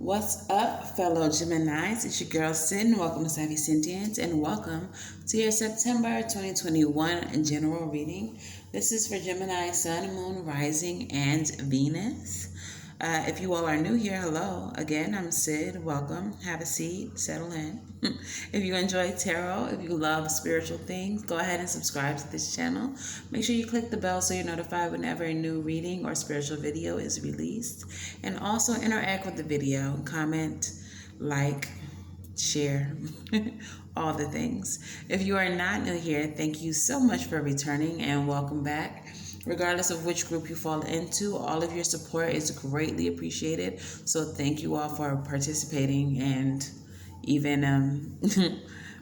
What's up, fellow Geminis? It's your girl, Sin. Welcome to Savy, Sentient, and welcome to your September 2021 general reading. This is for Gemini, Sun, Moon, Rising, and Venus. If you all are new here, hello. Again, I'm Sid. Welcome. Have a seat. Settle in. If you enjoy tarot, if you love spiritual things, go ahead and subscribe to this channel. Make sure you click the bell so you're notified whenever a new reading or spiritual video is released. And also interact with the video. Comment, like, share, all the things. If you are not new here, thank you so much for returning and welcome back. Regardless of which group you fall into, all of your support is greatly appreciated. So thank you all for participating and even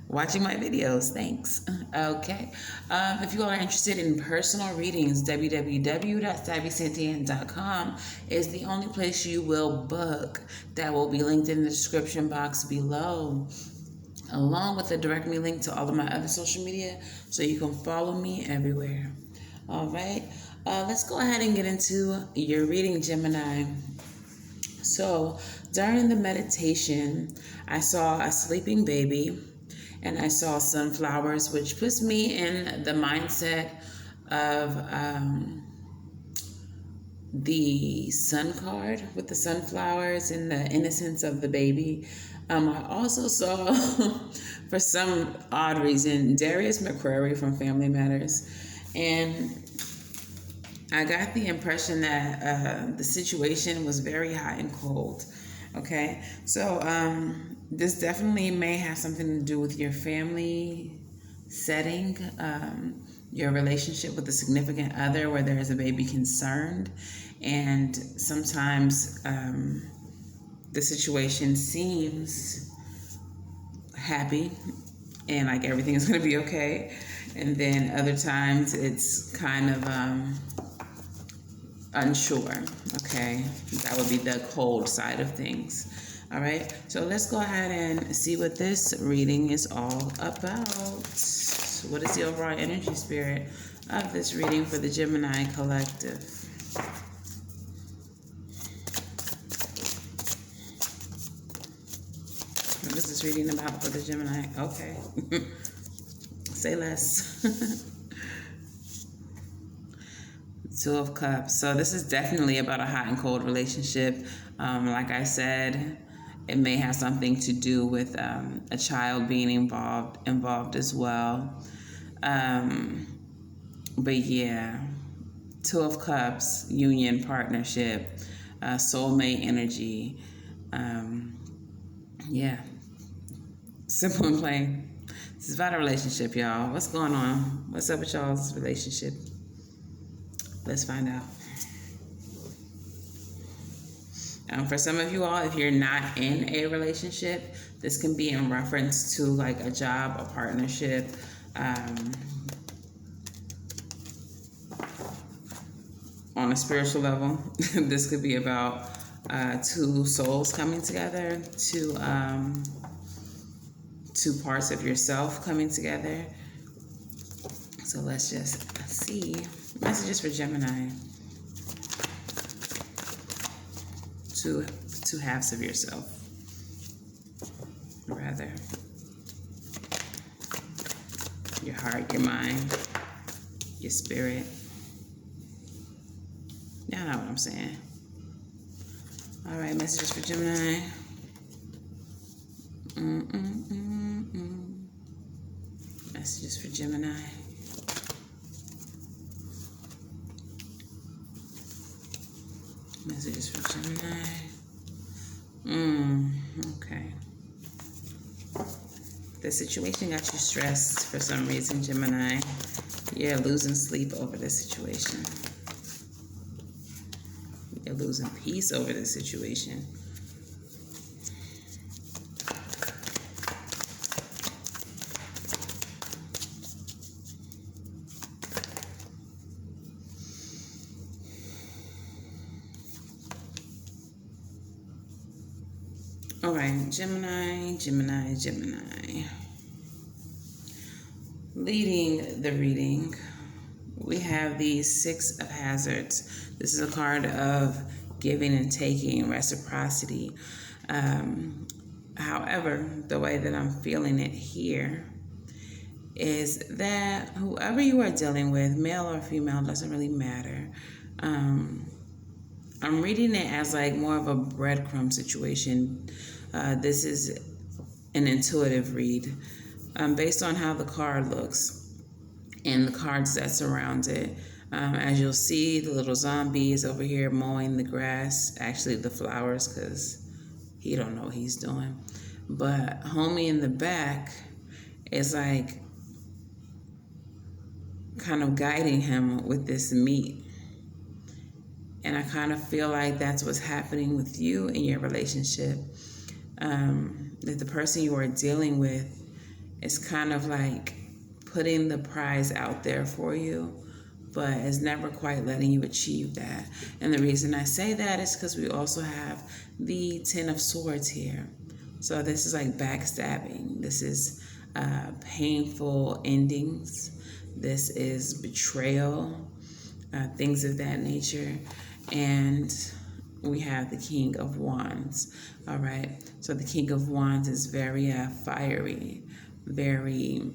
watching my videos. Thanks. Okay. If you all are interested in personal readings, www.savysentient.com is the only place you will book. That will be linked in the description box below, along with a direct me link to all of my other social media, so you can follow me everywhere. All right, let's go ahead and get into your reading, Gemini. So during the meditation, I saw a sleeping baby and I saw sunflowers, which puts me in the mindset of the sun card with the sunflowers and the innocence of the baby. I also saw, for some odd reason, Darius McCrary from Family Matters. And I got the impression that the situation was very hot and cold. Okay, so this definitely may have something to do with your family setting, your relationship with a significant other where there is a baby concerned. And sometimes the situation seems happy and like everything is going to be okay. And then other times it's kind of unsure. Okay, that would be the cold side of things. All right, so let's go ahead and see what this reading is all about. What is the overall energy spirit of this reading for the Gemini collective? What is this reading about for the Gemini? Okay. Say less. Two of Cups. So this is definitely about a hot and cold relationship. Like I said, it may have something to do with a child being involved as well. But yeah, Two of Cups, union, partnership, soulmate energy. Yeah, simple and plain. This is about a relationship, y'all. What's going on? What's up with y'all's relationship? Let's find out. For some of you all, if you're not in a relationship, this can be in reference to like a job, a partnership. On a spiritual level, this could be about two souls coming together, two parts of yourself coming together. So let's just see. Messages for Gemini. Two halves of yourself, rather. Your heart, your mind, your spirit. Y'all know what I'm saying. All right, messages for Gemini. Messages for Gemini. Messages for Gemini. Okay. The situation got you stressed for some reason, Gemini. You're losing sleep over this situation. You're losing peace over this situation. All right, Gemini. Leading the reading, we have the Six of Hazards. This is a card of giving and taking, reciprocity. However, the way that I'm feeling it here is that whoever you are dealing with, male or female, doesn't really matter. I'm reading it as like more of a breadcrumb situation. This is an intuitive read based on how the card looks and the cards that surround it. As you'll see, the little zombie is over here mowing the grass, actually the flowers, because he don't know what he's doing. But homie in the back is like kind of guiding him with this meat. And I kind of feel like that's what's happening with you in your relationship. That the person you are dealing with is kind of like putting the prize out there for you, but is never quite letting you achieve that. And the reason I say that is because we also have the Ten of Swords here. So this is like backstabbing. This is painful endings. This is betrayal, things of that nature. And we have the King of Wands. All right. So the King of Wands is very fiery, very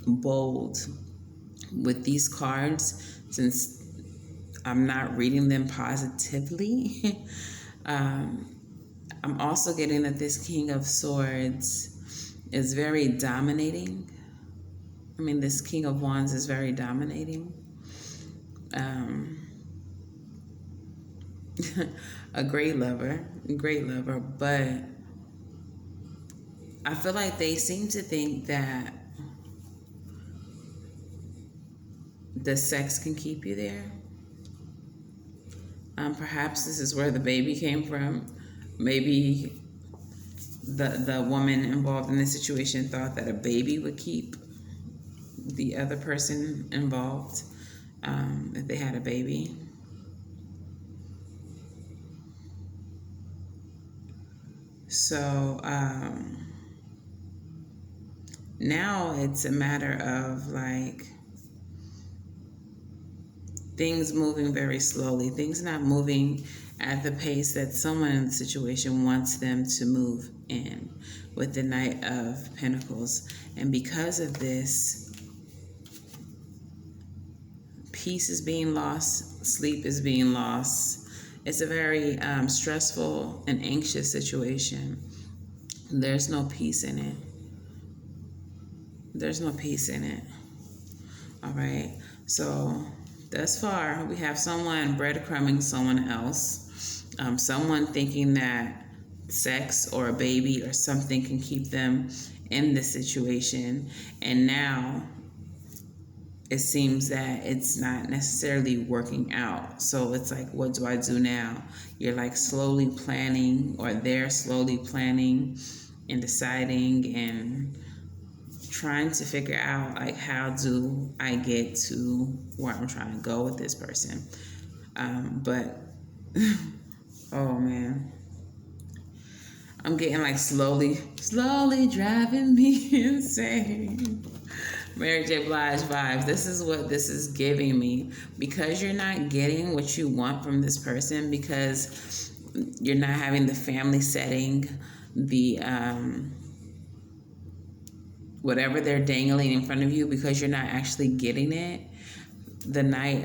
bold. With these cards, since I'm not reading them positively, I'm also getting that this King of Swords is very dominating. I mean, this King of Wands is very dominating. A great lover, but I feel like they seem to think that the sex can keep you there. Perhaps this is where the baby came from. Maybe the woman involved in this situation thought that a baby would keep the other person involved if they had a baby. So now it's a matter of like things moving very slowly, things not moving at the pace that someone in the situation wants them to move in with the Knight of Pentacles. And because of this, peace is being lost, sleep is being lost. It's a very stressful and anxious situation. There's no peace in it. There's no peace in it. All right. So thus far, we have someone breadcrumbing someone else. Someone thinking that sex or a baby or something can keep them in this situation. And now it seems that it's not necessarily working out. So it's like, what do I do now? You're like slowly planning, or they're slowly planning and deciding and trying to figure out, like, how do I get to where I'm trying to go with this person? But, oh man, I'm getting like slowly driving me insane. Mary J. Blige vibes. This is what this is giving me. Because you're not getting what you want from this person, because you're not having the family setting, the whatever they're dangling in front of you, because you're not actually getting it. The Knight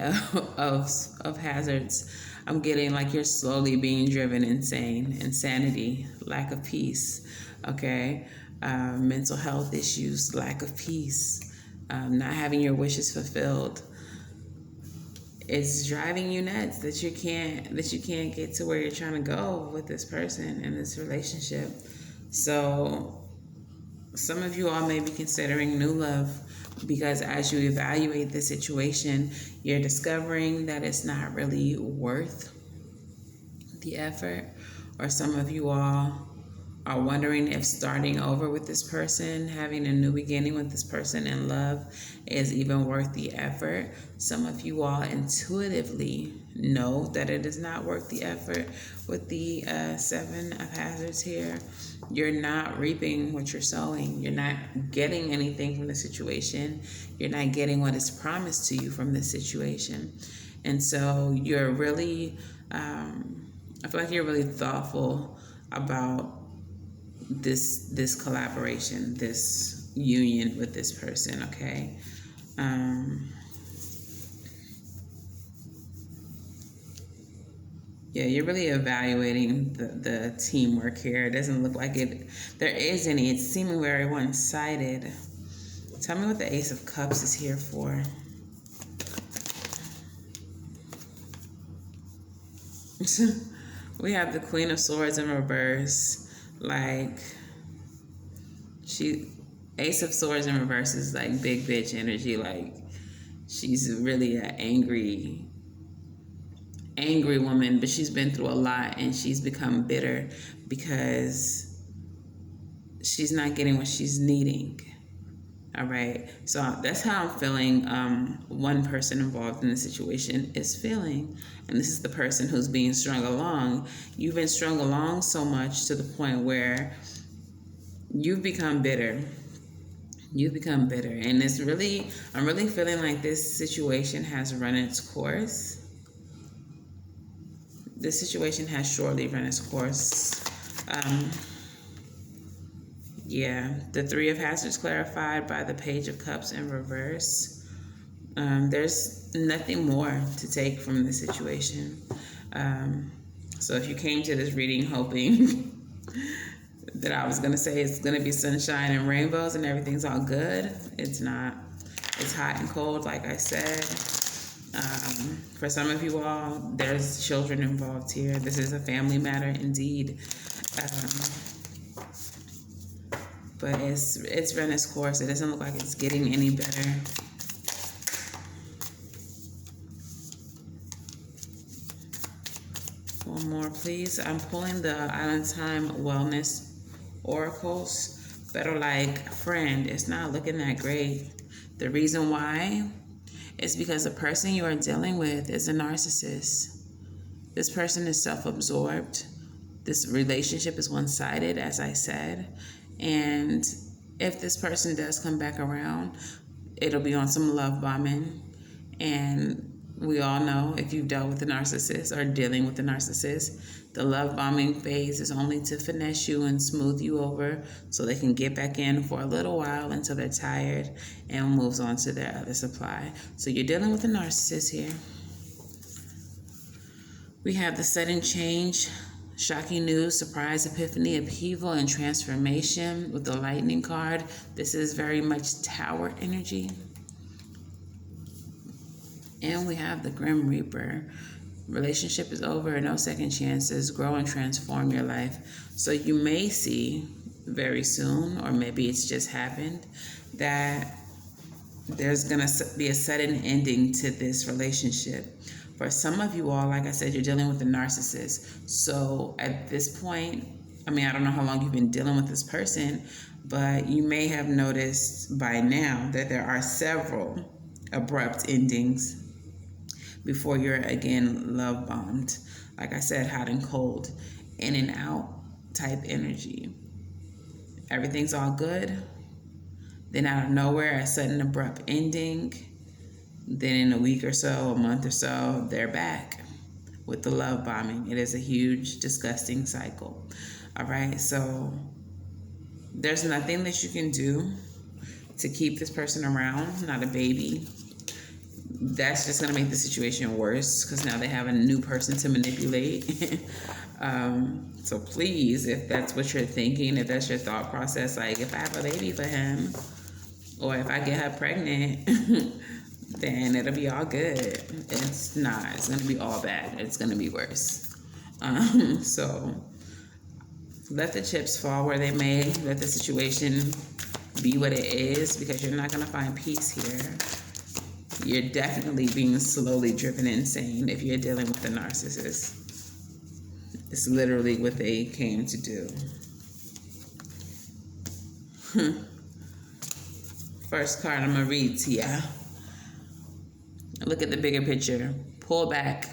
of Hazards. I'm getting like you're slowly being driven insane. Insanity, lack of peace. Okay. Mental health issues, lack of peace. Not having your wishes fulfilled. It's driving you nuts that you can't get to where you're trying to go with this person in this relationship. So some of you all may be considering new love, because as you evaluate the situation, you're discovering that it's not really worth the effort. Or some of you all are wondering if starting over with this person, having a new beginning with this person in love, is even worth the effort. Some of you all intuitively know that it is not worth the effort with the Seven of Hazards here. You're not reaping what you're sowing. You're not getting anything from the situation. You're not getting what is promised to you from this situation. And so you're really I feel like you're really thoughtful about this collaboration, this union with this person, okay? Yeah, you're really evaluating the teamwork here. It doesn't look like there is any. It's seeming very one-sided. Tell me what the Ace of Cups is here for. We have the Queen of Swords in reverse. Like, Ace of Swords in reverse is like big bitch energy. Like, she's really an angry woman, but she's been through a lot and she's become bitter because she's not getting what she's needing. All right, so that's how I'm feeling. One person involved in the situation is feeling, and this is the person who's being strung along. You've been strung along so much to the point where you've become bitter. You've become bitter, and I'm really feeling like this situation has run its course. This situation has surely run its course. Yeah, the Three of Hats is clarified by the Page of Cups in reverse. There's nothing more to take from this situation. So if you came to this reading hoping that I was going to say it's going to be sunshine and rainbows and everything's all good, it's not. It's hot and cold, like I said. For some of you all, there's children involved here. This is a family matter indeed. But it's run its course. It doesn't look like it's getting any better. One more, please. I'm pulling the Island Time Wellness Oracles that are like, friend, it's not looking that great. The reason why is because the person you are dealing with is a narcissist. This person is self-absorbed. This relationship is one-sided, as I said. And if this person does come back around, it'll be on some love bombing. And we all know, if you've dealt with a narcissist or dealing with a narcissist, the love bombing phase is only to finesse you and smooth you over so they can get back in for a little while until they're tired and moves on to their other supply. So you're dealing with a narcissist here. We have the sudden change, shocking news, surprise, epiphany, upheaval, and transformation with the lightning card. This is very much Tower energy. And we have the Grim Reaper. Relationship is over, no second chances, grow and transform your life. So you may see very soon, or maybe it's just happened, that there's going to be a sudden ending to this relationship. For some of you all, like I said, you're dealing with a narcissist. So at this point, I don't know how long you've been dealing with this person, but you may have noticed by now that there are several abrupt endings before you're again love bombed. Like I said, hot and cold, in and out type energy. Everything's all good. Then out of nowhere, a sudden abrupt ending. Then in a week or so, a month or so, they're back with the love bombing. It is a huge, disgusting cycle. All right, so there's nothing that you can do to keep this person around, not a baby. That's just going to make the situation worse because now they have a new person to manipulate. So please, if that's what you're thinking, if that's your thought process, like if I have a baby for him or if I get her pregnant, then it'll be all good. It's not. It's going to be all bad. It's going to be worse. So let the chips fall where they may. Let the situation be what it is because you're not going to find peace here. You're definitely being slowly driven insane if you're dealing with a narcissist. It's literally what they came to do. First card I'm going to read to ya. Look at the bigger picture. Pull back.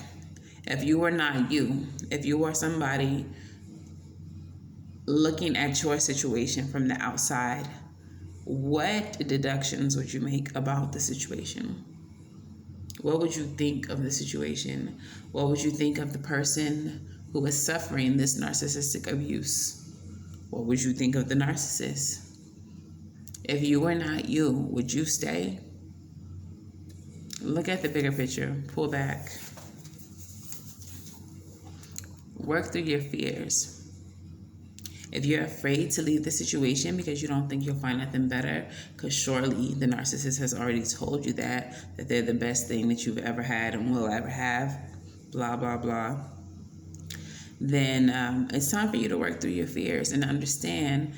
If you were not you, if you were somebody looking at your situation from the outside, what deductions would you make about the situation? What would you think of the situation? What would you think of the person who is suffering this narcissistic abuse, what would you think of the narcissist? If you were not you, would you stay? Look at the bigger picture. Pull back. Work through your fears. If you're afraid to leave the situation because you don't think you'll find nothing better, because surely the narcissist has already told you that they're the best thing that you've ever had and will ever have, blah, blah, blah, then it's time for you to work through your fears and understand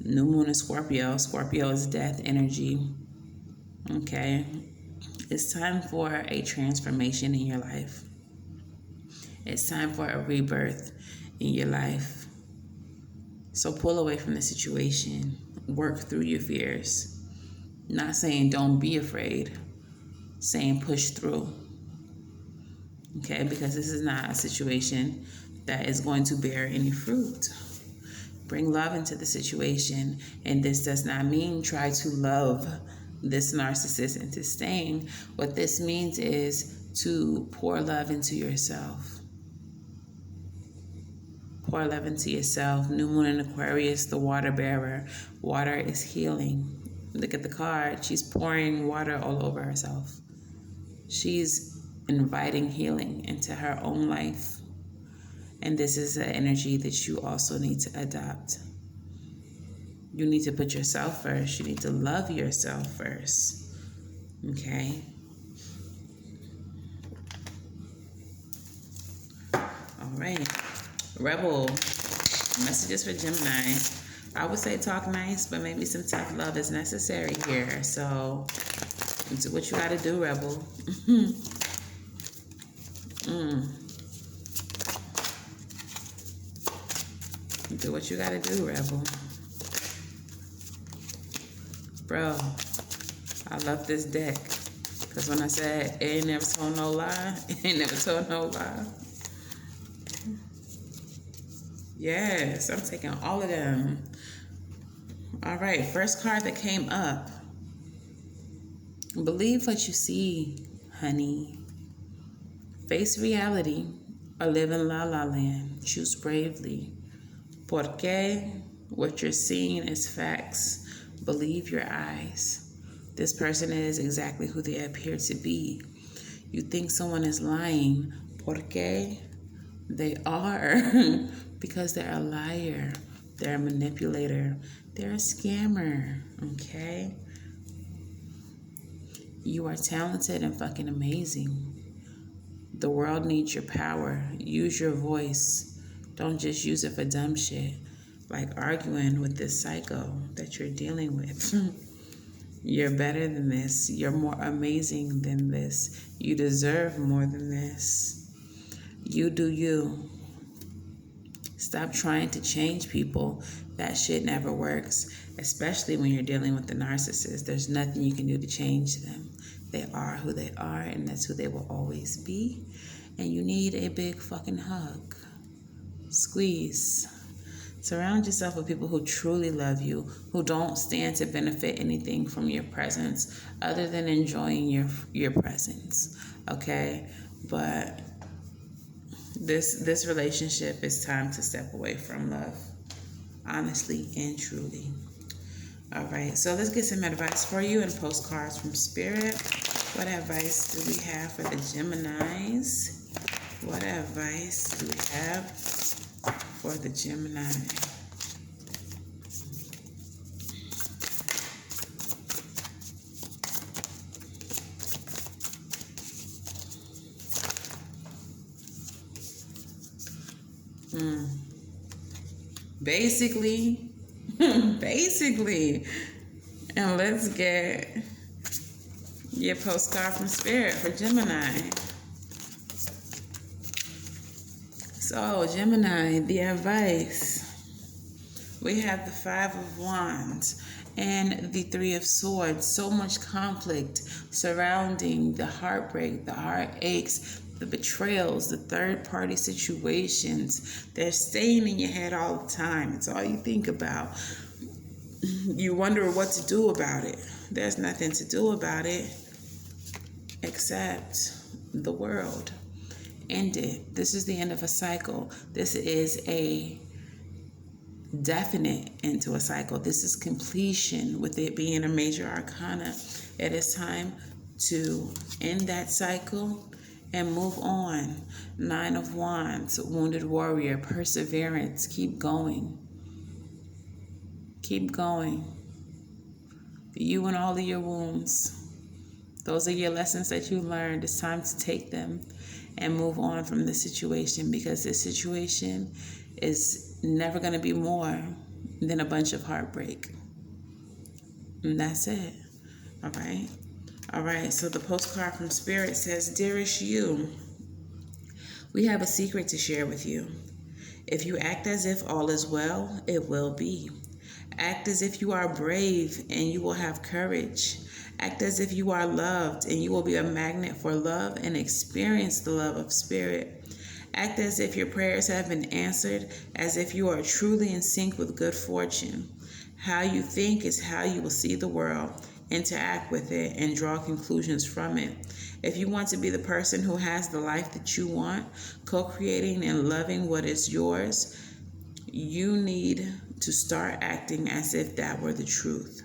new moon in Scorpio. Scorpio is death energy. Okay? It's time for a transformation in your life. It's time for a rebirth in your life. So pull away from the situation. Work through your fears. Not saying don't be afraid. Saying push through. Okay? Because this is not a situation that is going to bear any fruit. Bring love into the situation. And this does not mean try to love this narcissist into staying. What this means is to pour love into yourself. Pour love into yourself. New moon in Aquarius, the water bearer. Water is healing. Look at the card. She's pouring water all over herself. She's inviting healing into her own life. And this is an energy that you also need to adopt. You need to put yourself first. You need to love yourself first. Okay? All right. Rebel. Messages for Gemini. I would say talk nice, but maybe some tough love is necessary here. So do what you got to do, Rebel. Do what you got to do, Rebel. Bro, I love this deck. Because when I said it ain't never told no lie, it ain't never told no lie. Yes, I'm taking all of them. All right, first card that came up. Believe what you see, honey. Face reality or live in la la land. Choose bravely. Porque what you're seeing is facts. Believe your eyes. This person is exactly who they appear to be. You think someone is lying. Porque they are. Because they're a liar. They're a manipulator. They're a scammer. Okay? You are talented and fucking amazing. The world needs your power. Use your voice. Don't just use it for dumb shit. Like arguing with this psycho that you're dealing with. You're better than this. You're more amazing than this. You deserve more than this. You do you. Stop trying to change people. That shit never works. Especially when you're dealing with the narcissist. There's nothing you can do to change them. They are who they are, and that's who they will always be. And you need a big fucking hug. Squeeze. Surround yourself with people who truly love you, who don't stand to benefit anything from your presence other than enjoying your presence. Okay? But this relationship is time to step away from love. Honestly and truly. All right, so let's get some advice for you and postcards from Spirit. What advice do we have for the Geminis? What advice do we have for the Gemini? Basically, and let's get your postcard from Spirit for Gemini. So, Gemini, the advice. We have the 5 of Wands and the 3 of Swords. So much conflict surrounding the heartbreak, the heartaches, the betrayals, the third-party situations. They're staying in your head all the time. It's all you think about. You wonder what to do about it. There's nothing to do about it except the world. ended. This is the end of a cycle. This is a definite into a cycle. This is completion, with it being a major arcana. It is time to end that cycle and move on. 9 of Wands, wounded warrior, perseverance. Keep going. Keep going. You and all of your wounds. Those are your lessons that you learned. It's time to take them and move on from the situation, because this situation is never going to be more than a bunch of heartbreak. And that's it. All right. All right. So the postcard from Spirit says, Dearest you, we have a secret to share with you. If you act as if all is well, it will be. Act as if you are brave and you will have courage. Act as if you are loved and you will be a magnet for love and experience the love of Spirit. Act as if your prayers have been answered, as if you are truly in sync with good fortune. How you think is how you will see the world, interact with it, and draw conclusions from it. If you want to be the person who has the life that you want, co-creating and loving what is yours, you need to start acting as if that were the truth.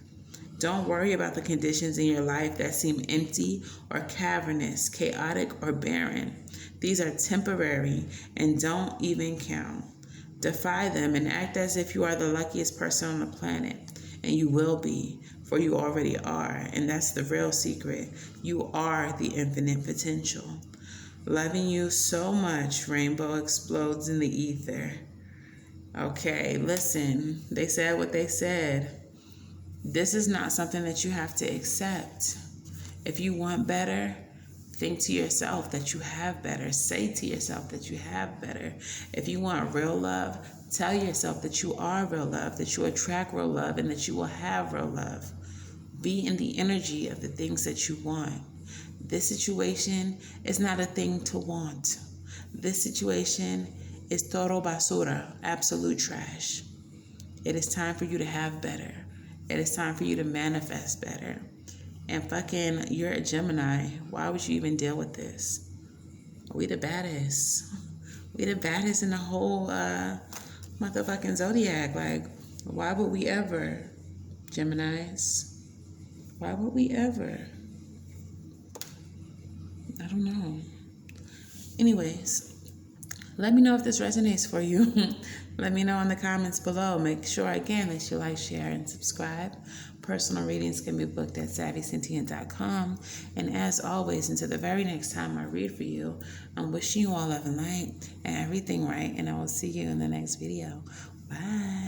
Don't worry about the conditions in your life that seem empty or cavernous, chaotic or barren. These are temporary and don't even count. Defy them and act as if you are the luckiest person on the planet. And you will be, for you already are. And that's the real secret. You are the infinite potential. Loving you so much, rainbow explodes in the ether. Okay, listen, they said what they said. This is not something that you have to accept. If you want better, think to yourself that you have better. Say to yourself that you have better. If you want real love, tell yourself that you are real love, that you attract real love, and that you will have real love. Be in the energy of the things that you want. This situation is not a thing to want. This situation is todo basura, absolute trash. It is time for you to have better. It is time for you to manifest better. And fucking, you're a Gemini. Why would you even deal with this? We the baddest. We the baddest in the whole motherfucking zodiac. Like, why would we ever, Geminis? Why would we ever? I don't know. Anyways, let me know if this resonates for you. Let me know in the comments below. Make sure, again, that you like, share, and subscribe. Personal readings can be booked at SavySentient.com. And as always, until the very next time I read for you, I'm wishing you all love and light and everything right. And I will see you in the next video. Bye.